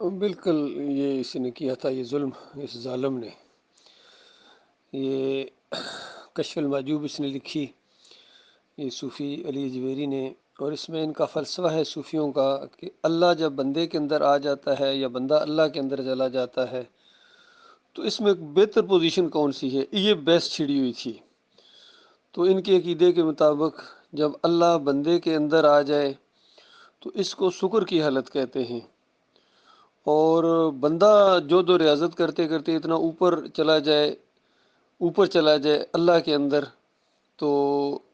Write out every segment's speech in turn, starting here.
بالکل یہ اس نے کیا تھا، یہ ظلم اس ظالم نے، یہ کشف المحجوب اس نے لکھی، یہ صوفی علی اجویری نے، اور اس میں ان کا فلسفہ ہے صوفیوں کا کہ اللہ جب بندے کے اندر آ جاتا ہے یا بندہ اللہ کے اندر چلا جاتا ہے تو اس میں ایک بہتر پوزیشن کون سی ہے، یہ بحث چھڑی ہوئی تھی۔ تو ان کے عقیدے کے مطابق جب اللہ بندے کے اندر آ جائے تو اس کو شکر کی حالت کہتے ہیں، اور بندہ جو دو ریاضت کرتے کرتے اتنا اوپر چلا جائے اللہ کے اندر، تو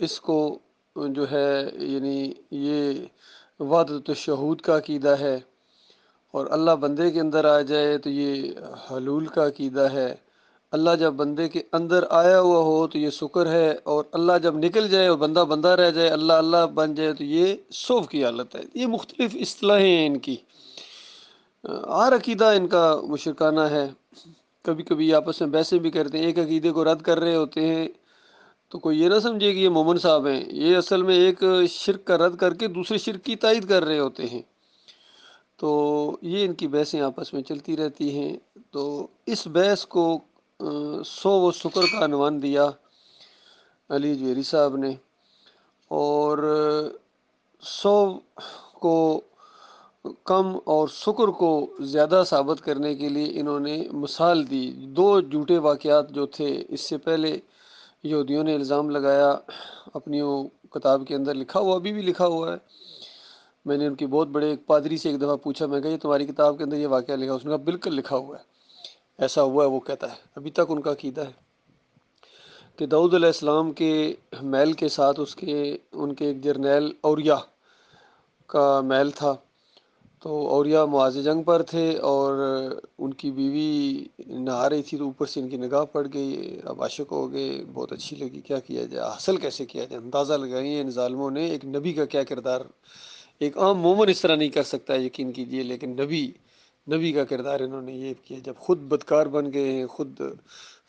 اس کو جو ہے یعنی یہ وحدت الشہود کا عقیدہ ہے، اور اللہ بندے کے اندر آ جائے تو یہ حلول کا عقیدہ ہے۔ اللہ جب بندے کے اندر آیا ہوا ہو تو یہ شکر ہے، اور اللہ جب نکل جائے اور بندہ بندہ رہ جائے، اللہ اللہ بن جائے، تو یہ صوف کی حالت ہے۔ یہ مختلف اصطلاحیں ہیں ان کی، ہر عقیدہ ان کا مشرکانہ ہے۔ کبھی کبھی آپس میں بحثیں بھی کرتے ہیں، ایک عقیدے کو رد کر رہے ہوتے ہیں تو کوئی یہ نہ سمجھے کہ یہ مومن صاحب ہیں، یہ اصل میں ایک شرک کا رد کر کے دوسرے شرک کی تائید کر رہے ہوتے ہیں۔ تو یہ ان کی بحثیں آپس میں چلتی رہتی ہیں۔ تو اس بحث کو سو و شکر کا عنوان دیا علی جویری صاحب نے، اور سو کو کم اور شکر کو زیادہ ثابت کرنے کے لیے انہوں نے مثال دی۔ دو جھوٹے واقعات جو تھے، اس سے پہلے یہودیوں نے الزام لگایا، اپنی وہ کتاب کے اندر لکھا ہوا، ابھی بھی لکھا ہوا ہے۔ میں نے ان کی بہت بڑے ایک پادری سے ایک دفعہ پوچھا، میں کہا یہ تمہاری کتاب کے اندر یہ واقعہ لکھا؟ اس نے کہا بالکل لکھا ہوا ہے، ایسا ہوا ہے۔ وہ کہتا ہے ابھی تک ان کا عقیدہ ہے کہ داؤد علیہ السلام کے محل کے ساتھ ان کے ایک جرنیل اوریا کا محل تھا، تو اوریا معاذ جنگ پر تھے، اور ان کی بیوی نہا رہی تھی تو اوپر سے ان کی نگاہ پڑ گئی، اب عاشق ہو گئے، بہت اچھی لگی۔ کیا کیا جائے، حاصل کیسے کیا جائے؟ اندازہ لگائیے ان ظالموں نے ایک نبی کا کیا کردار، ایک عام مومن اس طرح نہیں کر سکتا یقین کیجئے، لیکن نبی کا کردار انہوں نے یہ کیا۔ جب خود بدکار بن گئے ہیں، خود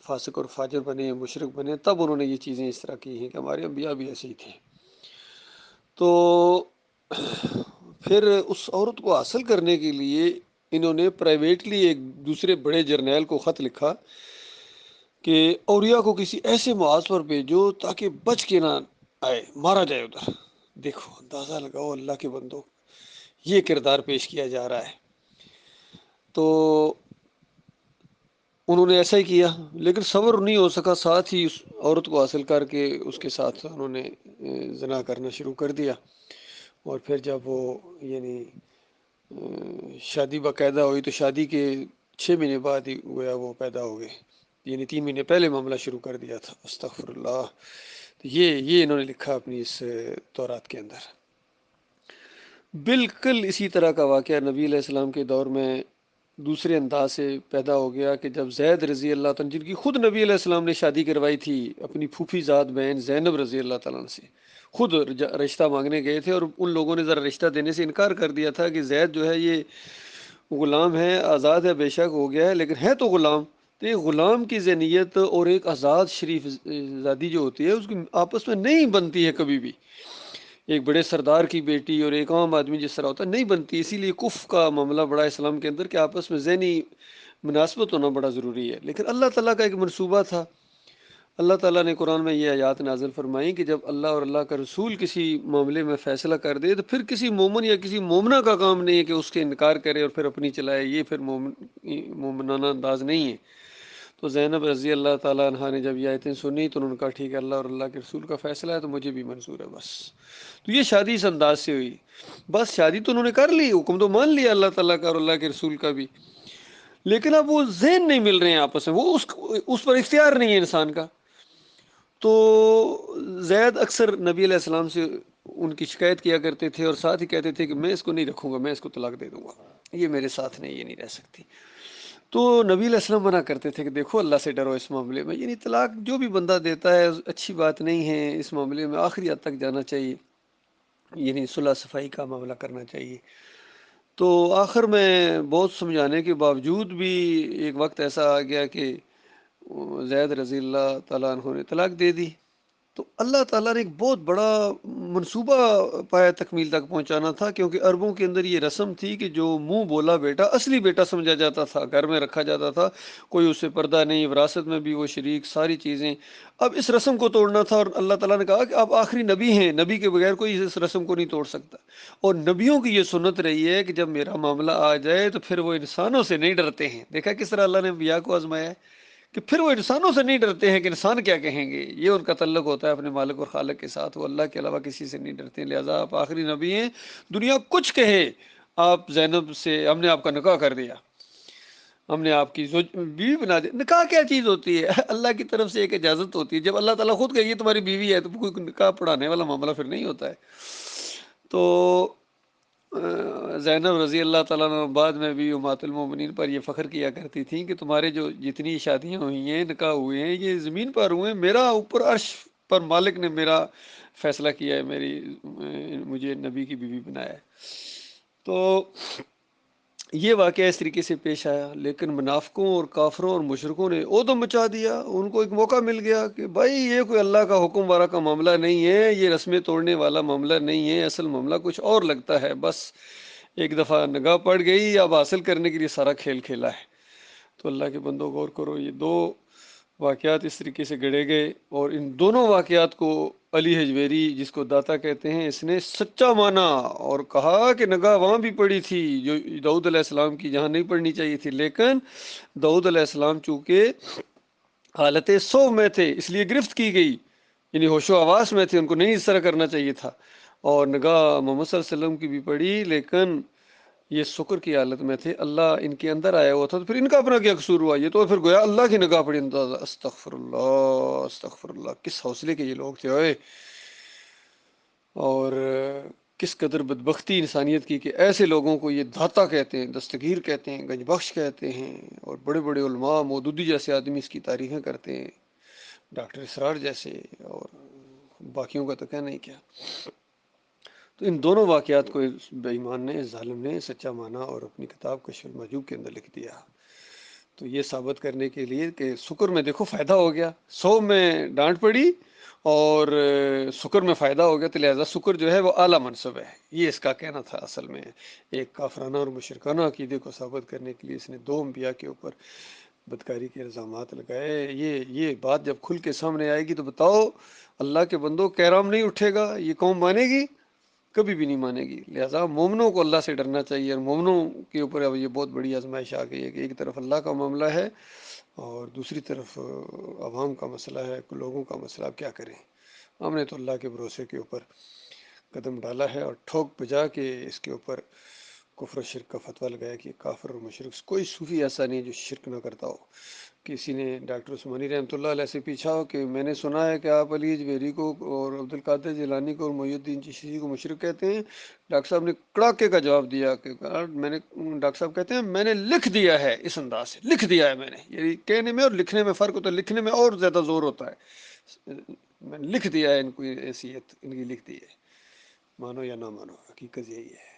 فاسق اور فاجر بنے، مشرک بنے، تب انہوں نے یہ چیزیں اس طرح کی ہیں کہ ہمارے انبیاء بھی ایسے ہی تھے۔ تو پھر اس عورت کو حاصل کرنے کے لیے انہوں نے پرائیویٹلی ایک دوسرے بڑے جرنیل کو خط لکھا کہ اوریا کو کسی ایسے محاذ پر بھیجو تاکہ بچ کے نہ آئے، مارا جائے ادھر۔ دیکھو اندازہ لگاؤ، اللہ کے بندو، یہ کردار پیش کیا جا رہا ہے۔ تو انہوں نے ایسا ہی کیا، لیکن صبر نہیں ہو سکا، ساتھ ہی اس عورت کو حاصل کر کے اس کے ساتھ انہوں نے زنا کرنا شروع کر دیا۔ اور پھر جب وہ یعنی شادی باقاعدہ ہوئی تو شادی کے 6 مہینے بعد ہی گویا وہ پیدا ہو گئے، یعنی 3 مہینے پہلے معاملہ شروع کر دیا تھا۔ استغفر اللہ۔ تو یہ انہوں نے لکھا اپنی اس تورات کے اندر۔ بالکل اسی طرح کا واقعہ نبی علیہ السلام کے دور میں دوسرے انداز سے پیدا ہو گیا کہ جب زید رضی اللہ تعالیٰ، جن کی خود نبی علیہ السلام نے شادی کروائی تھی اپنی پھوپھی زاد بہن زینب رضی اللہ تعالیٰ عنہ سے، خود رشتہ مانگنے گئے تھے، اور ان لوگوں نے ذرا رشتہ دینے سے انکار کر دیا تھا کہ زید جو ہے یہ غلام ہے، آزاد ہے، بے شک ہو گیا ہے، لیکن ہے تو غلام۔ تو ایک غلام کی ذہنیت اور ایک آزاد شریف زادی جو ہوتی ہے اس کی آپس میں نہیں بنتی ہے کبھی بھی۔ ایک بڑے سردار کی بیٹی اور ایک عام آدمی جس طرح ہوتا ہے نہیں بنتی، اسی لیے کف کا معاملہ بڑا اسلام کے اندر کہ آپس میں ذہنی مناسبت ہونا بڑا ضروری ہے۔ لیکن اللہ تعالیٰ کا ایک منصوبہ تھا۔ اللہ تعالیٰ نے قرآن میں یہ آیات نازل فرمائی کہ جب اللہ اور اللہ کا رسول کسی معاملے میں فیصلہ کر دے تو پھر کسی مومن یا کسی مومنہ کا کام نہیں ہے کہ اس کے انکار کرے اور پھر اپنی چلائے، یہ پھر مومنانہ انداز نہیں ہے۔ تو زینب رضی اللہ تعالیٰ عنہ نے جب یہ آیتیں سنی تو انہوں نے کہا ٹھیک ہے، اللہ اور اللہ کے رسول کا فیصلہ ہے تو مجھے بھی منظور ہے بس۔ تو یہ شادی اس انداز سے ہوئی، بس شادی تو انہوں نے کر لی، حکم تو مان لیا اللہ تعالیٰ کا اور اللہ کے رسول کا بھی، لیکن اب وہ ذہن نہیں مل رہے ہیں آپس میں، وہ اس پر اختیار نہیں ہے انسان کا۔ تو زید اکثر نبی علیہ السلام سے ان کی شکایت کیا کرتے تھے، اور ساتھ ہی کہتے تھے کہ میں اس کو نہیں رکھوں گا، میں اس کو طلاق دے دوں گا، یہ میرے ساتھ نہیں، یہ نہیں رہ سکتی۔ تو نبی علیہ السلام منع کرتے تھے کہ دیکھو اللہ سے ڈرو اس معاملے میں، یعنی طلاق جو بھی بندہ دیتا ہے اچھی بات نہیں ہے، اس معاملے میں آخری حد تک جانا چاہیے، یعنی صلح صفائی کا معاملہ کرنا چاہیے۔ تو آخر میں بہت سمجھانے کے باوجود بھی ایک وقت ایسا آ گیا کہ زید رضی اللہ تعالیٰ عنہ نے طلاق دے دی، تو اللہ تعالیٰ نے ایک بہت بڑا منصوبہ پایا تکمیل تک پہنچانا تھا، کیونکہ عربوں کے اندر یہ رسم تھی کہ جو منہ بولا بیٹا اصلی بیٹا سمجھا جاتا تھا، گھر میں رکھا جاتا تھا، کوئی اس سے پردہ نہیں، وراثت میں بھی وہ شریک، ساری چیزیں۔ اب اس رسم کو توڑنا تھا، اور اللہ تعالیٰ نے کہا کہ آپ آخری نبی ہیں، نبی کے بغیر کوئی اس رسم کو نہیں توڑ سکتا۔ اور نبیوں کی یہ سنت رہی ہے کہ جب میرا معاملہ آ جائے تو پھر وہ انسانوں سے نہیں ڈرتے ہیں۔ دیکھا کس طرح اللہ نے انبیاء کو آزمایا ہے کہ پھر وہ انسانوں سے نہیں ڈرتے ہیں کہ انسان کیا کہیں گے، یہ ان کا تعلق ہوتا ہے اپنے مالک اور خالق کے ساتھ، وہ اللہ کے علاوہ کسی سے نہیں ڈرتے، لہٰذا آپ آخری نبی ہیں۔ دنیا کچھ کہے، آپ زینب سے ہم نے آپ کا نکاح کر دیا، ہم نے آپ کی بیوی بنا دی۔ نکاح کیا چیز ہوتی ہے؟ اللہ کی طرف سے ایک اجازت ہوتی ہے، جب اللہ تعالیٰ خود کہے یہ تمہاری بیوی ہے تو کوئی نکاح پڑھانے والا معاملہ پھر نہیں ہوتا ہے۔ تو زینب رضی اللہ تعالیٰ عنہ بعد میں بھی امہات المومنین پر یہ فخر کیا کرتی تھیں کہ تمہارے جو جتنی شادیاں ہوئی ہیں، نکاح ہوئے ہیں، یہ زمین پر ہوئے ہیں، میرا اوپر عرش پر مالک نے میرا فیصلہ کیا ہے، مجھے نبی کی بیوی بنایا ہے۔ تو یہ واقعہ اس طریقے سے پیش آیا، لیکن منافقوں اور کافروں اور مشرکوں نے ادھم مچا دیا۔ ان کو ایک موقع مل گیا کہ بھائی یہ کوئی اللہ کا حکم وارا کا معاملہ نہیں ہے، یہ رسمیں توڑنے والا معاملہ نہیں ہے، اصل معاملہ کچھ اور لگتا ہے، بس ایک دفعہ نگاہ پڑ گئی، اب حاصل کرنے کے لیے سارا کھیل کھیلا ہے۔ تو اللہ کے بندوں غور کرو، یہ دو واقعات اس طریقے سے گڑے گئے، اور ان دونوں واقعات کو علی حجویری، جس کو داتا کہتے ہیں، اس نے سچا مانا اور کہا کہ نگاہ وہاں بھی پڑی تھی جو داؤد علیہ السلام کی، جہاں نہیں پڑھنی چاہیے تھی، لیکن داؤد علیہ السلام چونکہ حالت سو میں تھے اس لیے گرفت کی گئی، یعنی ہوش و حواس میں تھے، ان کو نہیں اس طرح کرنا چاہیے تھا، اور نگاہ محمد صلی اللہ علیہ وسلم کی بھی پڑی، لیکن یہ شکر کی حالت میں تھے، اللہ ان کے اندر آیا ہوا تھا، تو پھر ان کا اپنا کیا قصور ہوا؟ یہ تو پھر گویا اللہ کی نگاہ پڑی۔ انداز استغفر اللہ استغفر اللہ، کس حوصلے کے یہ لوگ تھے اوئے! اور کس قدر بدبختی انسانیت کی کہ ایسے لوگوں کو یہ دھاتا کہتے ہیں، دستگیر کہتے ہیں، گنج بخش کہتے ہیں، اور بڑے بڑے علماء، مودودی جیسے آدمی اس کی تعریفیں کرتے ہیں، ڈاکٹر اسرار جیسے، اور باقیوں کا تو کہنا ہی کیا۔ تو ان دونوں واقعات کو اس بے ایمان نے، اس ظالم نے سچا مانا اور اپنی کتاب کشف المحجوب کے اندر لکھ دیا۔ تو یہ ثابت کرنے کے لیے کہ شکر میں دیکھو فائدہ ہو گیا، سو میں ڈانٹ پڑی اور شکر میں فائدہ ہو گیا، تو لہٰذا شکر جو ہے وہ اعلیٰ منصب ہے، یہ اس کا کہنا تھا اصل میں۔ ایک کافرانہ اور مشرکانہ عقیدے کو ثابت کرنے کے لیے اس نے دو انبیاء کے اوپر بدکاری کے الزامات لگائے۔ یہ بات جب کھل کے سامنے آئے گی تو بتاؤ اللہ کے بندوں، کہرام نہیں اٹھے گا، یہ قوم مانے گی؟ کبھی بھی نہیں مانے گی۔ لہٰذا مومنوں کو اللہ سے ڈرنا چاہیے، اور مومنوں کے اوپر اب یہ بہت بڑی آزمائش آ گئی ہے کہ ایک طرف اللہ کا معاملہ ہے اور دوسری طرف عوام کا مسئلہ ہے، لوگوں کا مسئلہ، اب کیا کریں؟ ہم نے تو اللہ کے بھروسے کے اوپر قدم ڈالا ہے، اور ٹھوک بجا کے اس کے اوپر کفر و شرک کا فتویٰ لگایا کہ کافر اور مشرک، کوئی صوفی ایسا نہیں جو شرک نہ کرتا ہو۔ کسی نے ڈاکٹر عثمانی رحمۃ اللہ علیہ سے پوچھا ہو کہ میں نے سنا ہے کہ آپ علی حجویری کو اور عبد القادر جیلانی کو اور محی الدین چشتی کو مشرک کہتے ہیں۔ ڈاکٹر صاحب نے کڑاکے کا جواب دیا کہ ڈاکٹر صاحب کہتے ہیں میں نے لکھ دیا ہے، اس انداز سے لکھ دیا ہے میں نے، یعنی کہنے میں اور لکھنے میں فرق ہوتا ہے، لکھنے میں اور زیادہ زور ہوتا ہے، میں نے لکھ دیا ہے، ان کو حیثیت ان کی لکھ دی ہے، مانو یا نہ مانو، حقیقت یہی ہے۔